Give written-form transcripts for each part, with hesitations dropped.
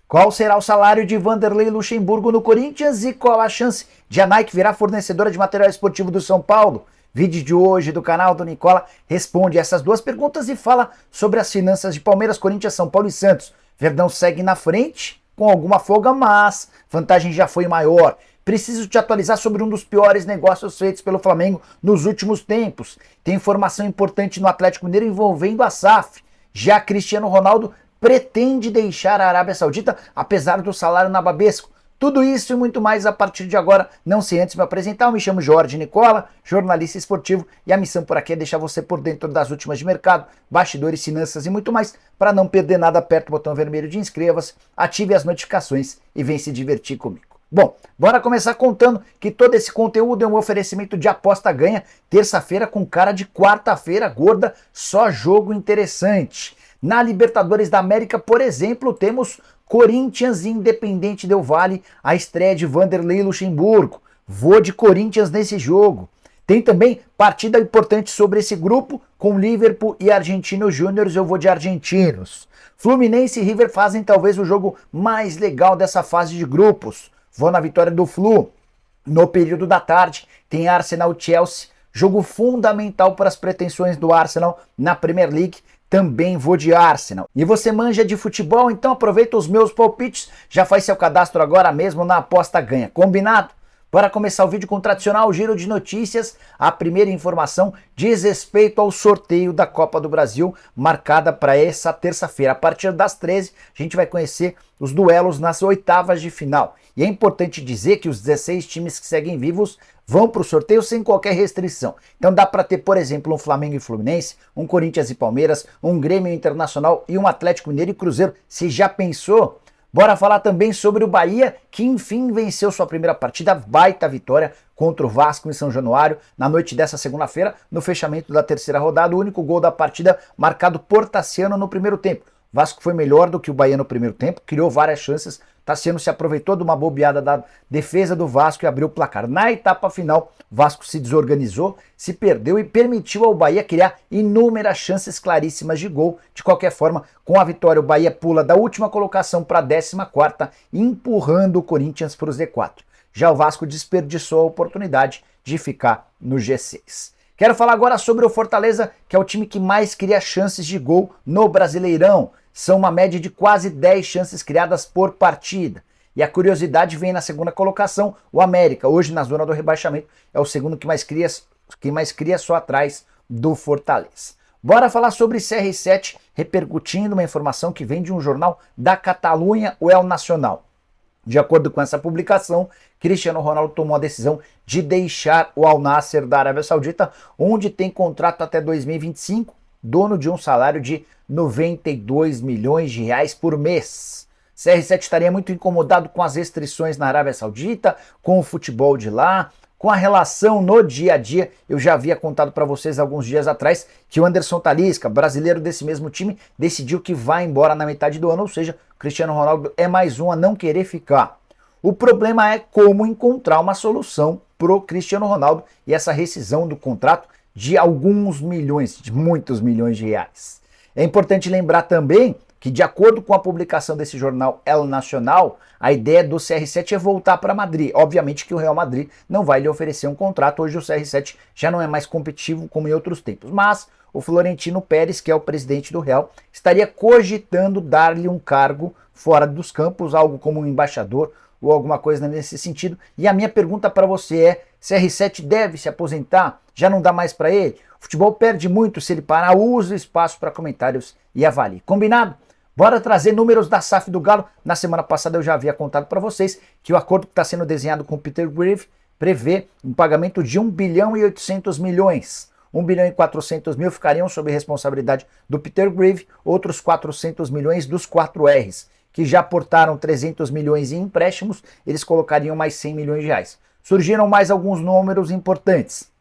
Qual será o salário de Vanderlei Luxemburgo no Corinthians e qual a chance de a Nike virar fornecedora de material esportivo do São Paulo? Vídeo de hoje do canal do Nicola responde essas duas perguntas e fala sobre as finanças de Palmeiras, Corinthians, São Paulo e Santos. Verdão segue na frente com alguma folga, mas vantagem já foi maior. Preciso te atualizar sobre um dos piores negócios feitos pelo Flamengo nos últimos tempos. Tem informação importante no Atlético Mineiro envolvendo a SAF. Já Cristiano Ronaldo pretende deixar a Arábia Saudita, apesar do salário nababesco. Tudo isso e muito mais a partir de agora. Não sei antes me apresentar, eu me chamo Jorge Nicola, jornalista esportivo, e a missão por aqui é deixar você por dentro das últimas de mercado, bastidores, finanças e muito mais. Para não perder nada, aperta o botão vermelho de inscreva-se, ative as notificações e vem se divertir comigo. Bom, bora começar contando que todo esse conteúdo é um oferecimento de aposta ganha, terça-feira com cara de quarta-feira gorda, só jogo interessante. Na Libertadores da América, por exemplo, temos Corinthians e Independente Del Valle, a estreia de Vanderlei Luxemburgo. Vou de Corinthians nesse jogo. Tem também partida importante sobre esse grupo, com Liverpool e Argentinos Júniors, eu vou de argentinos. Fluminense e River fazem talvez o jogo mais legal dessa fase de grupos. Vou na vitória do Flu. No período da tarde, tem Arsenal-Chelsea, jogo fundamental para as pretensões do Arsenal na Premier League. Também vou de Arsenal. E você manja de futebol? Então aproveita os meus palpites, já faz seu cadastro agora mesmo na Aposta Ganha. Combinado? Bora começar o vídeo com o tradicional giro de notícias. A primeira informação diz respeito ao sorteio da Copa do Brasil, marcada para essa terça-feira. A partir das 13, a gente vai conhecer os duelos nas oitavas de final. E é importante dizer que os 16 times que seguem vivos vão para o sorteio sem qualquer restrição. Então dá para ter, por exemplo, um Flamengo e Fluminense, um Corinthians e Palmeiras, um Grêmio Internacional e um Atlético Mineiro e Cruzeiro. Se já pensou? Bora falar também sobre o Bahia, que enfim venceu sua primeira partida, baita vitória contra o Vasco em São Januário, na noite dessa segunda-feira, no fechamento da terceira rodada, o único gol da partida marcado por Tassiano no primeiro tempo. O Vasco foi melhor do que o Bahia no primeiro tempo, criou várias chances, Tassiano se aproveitou de uma bobeada da defesa do Vasco e abriu o placar. Na etapa final, o Vasco se desorganizou, se perdeu e permitiu ao Bahia criar inúmeras chances claríssimas de gol. De qualquer forma, com a vitória, o Bahia pula da última colocação para a 14ª, empurrando o Corinthians para o Z4. Já o Vasco desperdiçou a oportunidade de ficar no G6. Quero falar agora sobre o Fortaleza, que é o time que mais cria chances de gol no Brasileirão. São uma média de quase 10 chances criadas por partida. E a curiosidade vem na segunda colocação, o América, hoje na zona do rebaixamento, é o segundo que mais cria só atrás do Fortaleza. Bora falar sobre CR7, repercutindo uma informação que vem de um jornal da Catalunha, o El Nacional. De acordo com essa publicação, Cristiano Ronaldo tomou a decisão de deixar o Al Nassr da Arábia Saudita, onde tem contrato até 2025, dono de um salário de 92 milhões de reais por mês. CR7 estaria muito incomodado com as restrições na Arábia Saudita, com o futebol de lá, com a relação no dia a dia. Eu já havia contado para vocês alguns dias atrás que o Anderson Talisca, brasileiro desse mesmo time, decidiu que vai embora na metade do ano, ou seja, o Cristiano Ronaldo é mais um a não querer ficar. O problema é como encontrar uma solução pro Cristiano Ronaldo e essa rescisão do contrato de alguns milhões, de muitos milhões de reais. É importante lembrar também que, de acordo com a publicação desse jornal El Nacional, a ideia do CR7 é voltar para Madrid. Obviamente que o Real Madrid não vai lhe oferecer um contrato, hoje o CR7 já não é mais competitivo como em outros tempos, mas o Florentino Pérez, que é o presidente do Real, estaria cogitando dar-lhe um cargo fora dos campos, algo como um embaixador ou alguma coisa nesse sentido. E a minha pergunta para você é, CR7 deve se aposentar? Já não dá mais para ele? O futebol perde muito se ele parar, use o espaço para comentários e avalie. Combinado? Bora trazer números da SAF do Galo. Na semana passada eu já havia contado para vocês que o acordo que está sendo desenhado com o Peter Greve prevê um pagamento de 1 bilhão e 800 milhões. 1 bilhão e 400 mil ficariam sob responsabilidade do Peter Greve, outros 400 milhões dos 4Rs, que já aportaram 300 milhões em empréstimos, eles colocariam mais 100 milhões de reais. Surgiram mais alguns números importantes.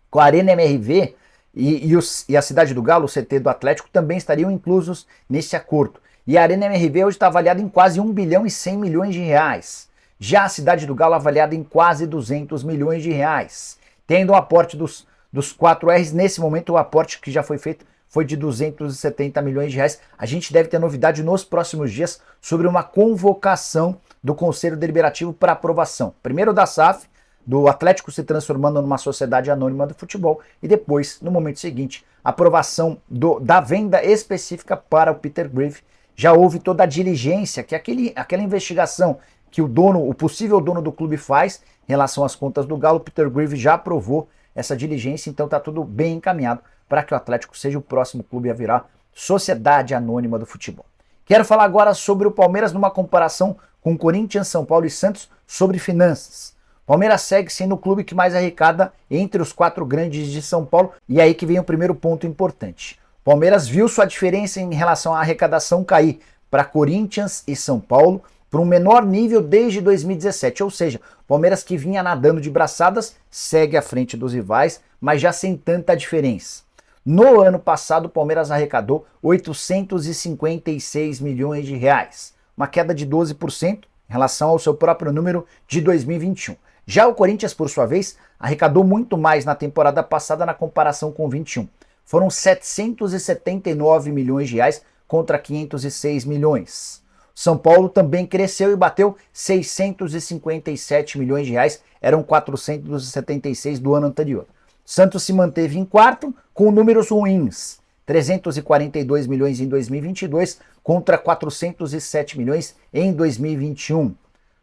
Com a Arena MRV e a Cidade do Galo, o CT do Atlético, também estariam inclusos nesse acordo. E a Arena MRV hoje está avaliada em quase 1 bilhão e 100 milhões de reais. Já a Cidade do Galo avaliada em quase 200 milhões de reais. Tendo o aporte dos 4Rs, nesse momento o aporte que já foi feito foi de 270 milhões de reais. A gente deve ter novidade nos próximos dias sobre uma convocação do Conselho Deliberativo para aprovação. Primeiro da SAF, do Atlético se transformando numa sociedade anônima do futebol, e depois, no momento seguinte, aprovação da venda específica para o Peter Greve. Já houve toda a diligência, que é aquela investigação que o possível dono do clube faz em relação às contas do Galo. O Peter Greve já aprovou essa diligência, então está tudo bem encaminhado para que o Atlético seja o próximo clube a virar sociedade anônima do futebol. Quero falar agora sobre o Palmeiras numa comparação com Corinthians, São Paulo e Santos sobre finanças. Palmeiras segue sendo o clube que mais arrecada entre os 4 grandes de São Paulo, e aí que vem o primeiro ponto importante. Palmeiras viu sua diferença em relação à arrecadação cair para Corinthians e São Paulo para um menor nível desde 2017, ou seja, Palmeiras que vinha nadando de braçadas segue à frente dos rivais, mas já sem tanta diferença. No ano passado, o Palmeiras arrecadou 856 milhões de reais, uma queda de 12% em relação ao seu próprio número de 2021. Já o Corinthians, por sua vez, arrecadou muito mais na temporada passada na comparação com 21. Foram 779 milhões de reais contra 506 milhões. São Paulo também cresceu e bateu 657 milhões de reais, eram 476 do ano anterior. Santos se manteve em quarto com números ruins, 342 milhões em 2022 contra 407 milhões em 2021.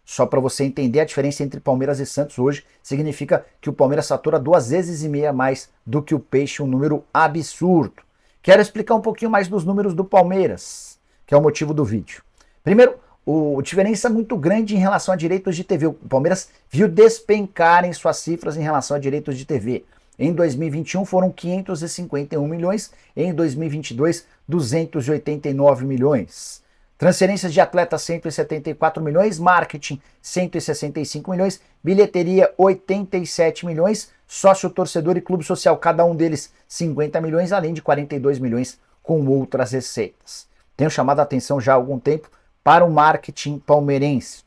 Só para você entender a diferença entre Palmeiras e Santos hoje, significa que o Palmeiras fatura 2,5 vezes mais do que o Peixe, um número absurdo. Quero explicar um pouquinho mais dos números do Palmeiras, que é o motivo do vídeo. Primeiro, a diferença muito grande em relação a direitos de TV. O Palmeiras viu despencar em suas cifras em relação a direitos de TV. Em 2021 foram 551 milhões, em 2022 289 milhões. Transferências de atletas 174 milhões, marketing 165 milhões, bilheteria 87 milhões, sócio torcedor e clube social, cada um deles 50 milhões, além de 42 milhões com outras receitas. Tenho chamado a atenção já há algum tempo para o marketing palmeirense.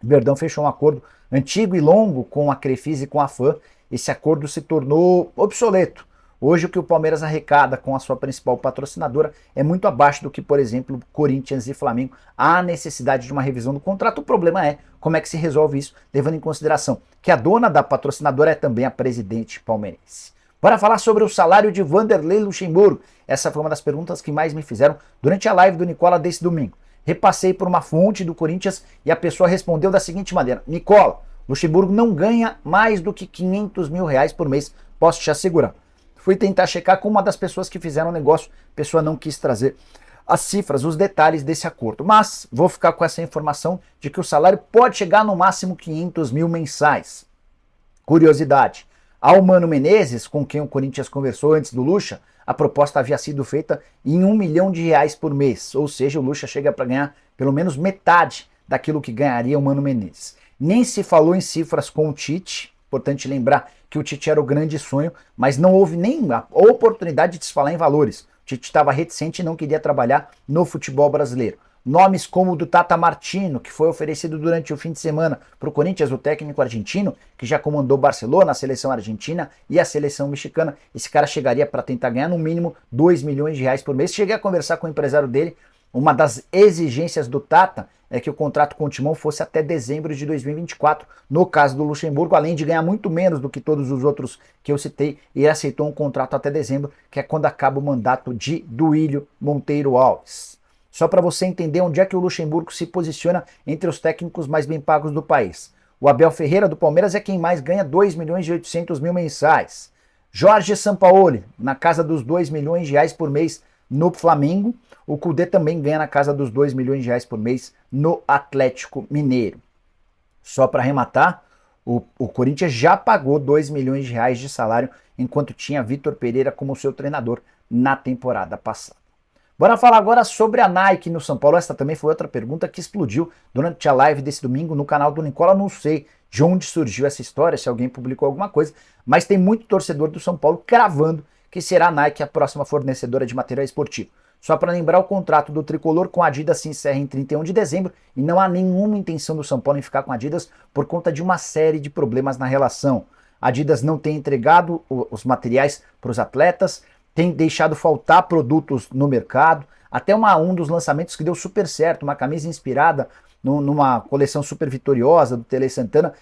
O Verdão fechou um acordo antigo e longo com a Crefisa e com a FAM. Esse acordo se tornou obsoleto. Hoje o que o Palmeiras arrecada com a sua principal patrocinadora é muito abaixo do que, por exemplo, Corinthians e Flamengo. Há necessidade de uma revisão do contrato. O problema é como é que se resolve isso, levando em consideração que a dona da patrocinadora é também a presidente palmeirense. Bora falar sobre o salário de Vanderlei Luxemburgo. Essa foi uma das perguntas que mais me fizeram durante a live do Nicola desse domingo. Repassei por uma fonte do Corinthians e a pessoa respondeu da seguinte maneira: Nicola, Luxemburgo não ganha mais do que 500 mil reais por mês, posso te assegurar. Fui tentar checar com uma das pessoas que fizeram o negócio, a pessoa não quis trazer as cifras, os detalhes desse acordo, mas vou ficar com essa informação de que o salário pode chegar no máximo 500 mil mensais. Curiosidade, ao Mano Menezes, com quem o Corinthians conversou antes do Luxa, a proposta havia sido feita em 1 milhão de reais por mês, ou seja, o Luxa chega para ganhar pelo menos metade daquilo que ganharia o Mano Menezes. Nem se falou em cifras com o Tite, importante lembrar que o Tite era o grande sonho, mas não houve nem a oportunidade de se falar em valores. O Tite estava reticente e não queria trabalhar no futebol brasileiro. Nomes como o do Tata Martino, que foi oferecido durante o fim de semana para o Corinthians, o técnico argentino, que já comandou Barcelona, a seleção argentina e a seleção mexicana. Esse cara chegaria para tentar ganhar no mínimo 2 milhões de reais por mês. Cheguei a conversar com o empresário dele. Uma das exigências do Tata é que o contrato com o Timão fosse até dezembro de 2024. No caso do Luxemburgo, além de ganhar muito menos do que todos os outros que eu citei, ele aceitou um contrato até dezembro, que é quando acaba o mandato de Duílio Monteiro Alves. Só para você entender onde é que o Luxemburgo se posiciona entre os técnicos mais bem pagos do país. O Abel Ferreira do Palmeiras é quem mais ganha 2 milhões e 800 mil mensais. Jorge Sampaoli, na casa dos 2 milhões de reais por mês no Flamengo. O Kudê também ganha na casa dos 2 milhões de reais por mês no Atlético Mineiro. Só para arrematar, o Corinthians já pagou 2 milhões de reais de salário enquanto tinha Vitor Pereira como seu treinador na temporada passada. Bora falar agora sobre a Nike no São Paulo. Essa também foi outra pergunta que explodiu durante a live desse domingo no canal do Nicola. Não sei de onde surgiu essa história, se alguém publicou alguma coisa, mas tem muito torcedor do São Paulo cravando que será a Nike a próxima fornecedora de material esportivo. Só para lembrar, o contrato do tricolor com a Adidas se encerra em 31 de dezembro e não há nenhuma intenção do São Paulo em ficar com a Adidas por conta de uma série de problemas na relação. A Adidas não tem entregado os materiais para os atletas, tem deixado faltar produtos no mercado. Até um dos lançamentos que deu super certo, uma camisa inspirada numa coleção super vitoriosa do Tele Santana,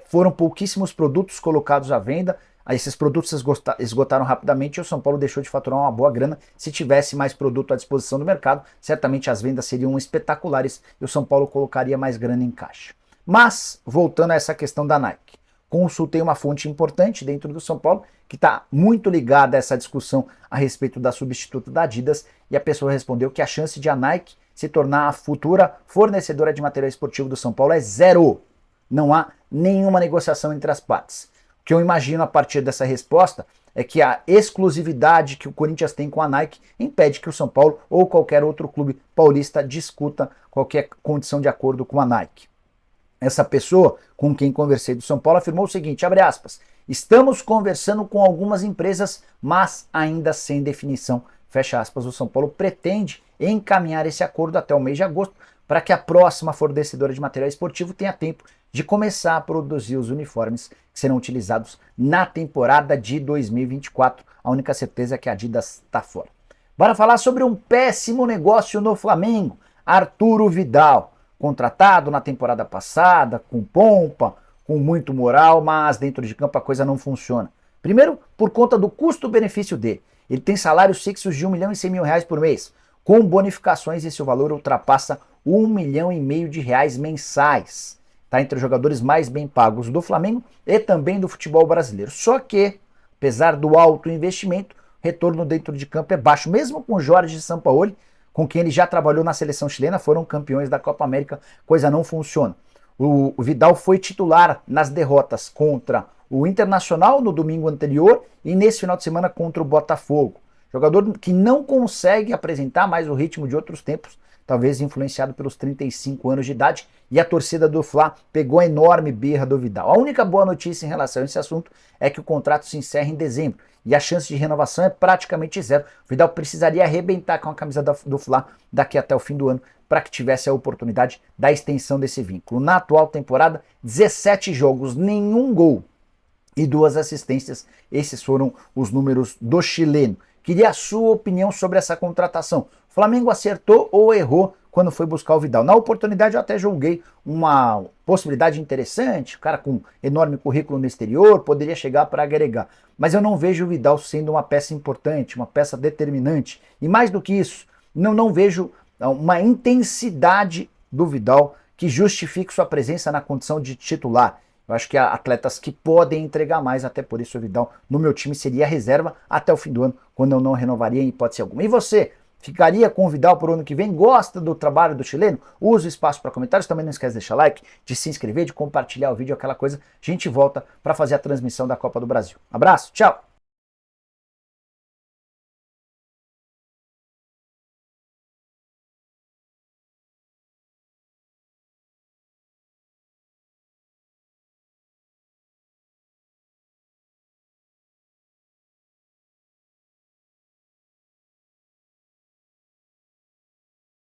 foram pouquíssimos produtos colocados à venda. Esses produtos esgotaram rapidamente e o São Paulo deixou de faturar uma boa grana. Se tivesse mais produto à disposição do mercado, certamente as vendas seriam espetaculares e o São Paulo colocaria mais grana em caixa. Mas, voltando a essa questão da Nike, consultei uma fonte importante dentro do São Paulo que está muito ligada a essa discussão a respeito da substituta da Adidas, e a pessoa respondeu que a chance de a Nike se tornar a futura fornecedora de material esportivo do São Paulo é zero. Não há nenhuma negociação entre as partes. O que eu imagino a partir dessa resposta é que a exclusividade que o Corinthians tem com a Nike impede que o São Paulo ou qualquer outro clube paulista discuta qualquer condição de acordo com a Nike. Essa pessoa com quem conversei do São Paulo afirmou o seguinte, abre aspas, estamos conversando com algumas empresas, mas ainda sem definição, fecha aspas. O São Paulo pretende encaminhar esse acordo até o mês de agosto para que a próxima fornecedora de material esportivo tenha tempo de começar a produzir os uniformes que serão utilizados na temporada de 2024. A única certeza é que a Adidas está fora. Bora falar sobre um péssimo negócio no Flamengo. Arturo Vidal, contratado na temporada passada, com pompa, com muito moral, mas dentro de campo a coisa não funciona. Primeiro, por conta do custo-benefício dele. Ele tem salários fixos de R$1.100.000 por mês. Com bonificações, esse valor ultrapassa R$1,5 milhão mensais. Está entre os jogadores mais bem pagos do Flamengo e também do futebol brasileiro. Só que, apesar do alto investimento, o retorno dentro de campo é baixo. Mesmo com Jorge Sampaoli, com quem ele já trabalhou na seleção chilena, foram campeões da Copa América, coisa não funciona. O Vidal foi titular nas derrotas contra o Internacional no domingo anterior e nesse final de semana contra o Botafogo. Jogador que não consegue apresentar mais o ritmo de outros tempos, talvez influenciado pelos 35 anos de idade, e a torcida do Fla pegou a enorme birra do Vidal. A única boa notícia em relação a esse assunto é que o contrato se encerra em dezembro, e a chance de renovação é praticamente zero. O Vidal precisaria arrebentar com a camisa do Fla daqui até o fim do ano, para que tivesse a oportunidade da extensão desse vínculo. Na atual temporada, 17 jogos, nenhum gol e 2 assistências. Esses foram os números do chileno. Queria a sua opinião sobre essa contratação. O Flamengo acertou ou errou quando foi buscar o Vidal? Na oportunidade eu até julguei uma possibilidade interessante, o cara com enorme currículo no exterior, poderia chegar para agregar. Mas eu não vejo o Vidal sendo uma peça importante, uma peça determinante. E mais do que isso, não vejo uma intensidade do Vidal que justifique sua presença na condição de titular. Eu acho que há atletas que podem entregar mais, até por isso o Vidal no meu time seria reserva até o fim do ano, quando eu não renovaria em hipótese alguma. E você, ficaria com o Vidal para o ano que vem? Gosta do trabalho do chileno? Use o espaço para comentários, também não esquece de deixar like, de se inscrever, de compartilhar o vídeo, aquela coisa. A gente volta para fazer a transmissão da Copa do Brasil. Abraço, tchau!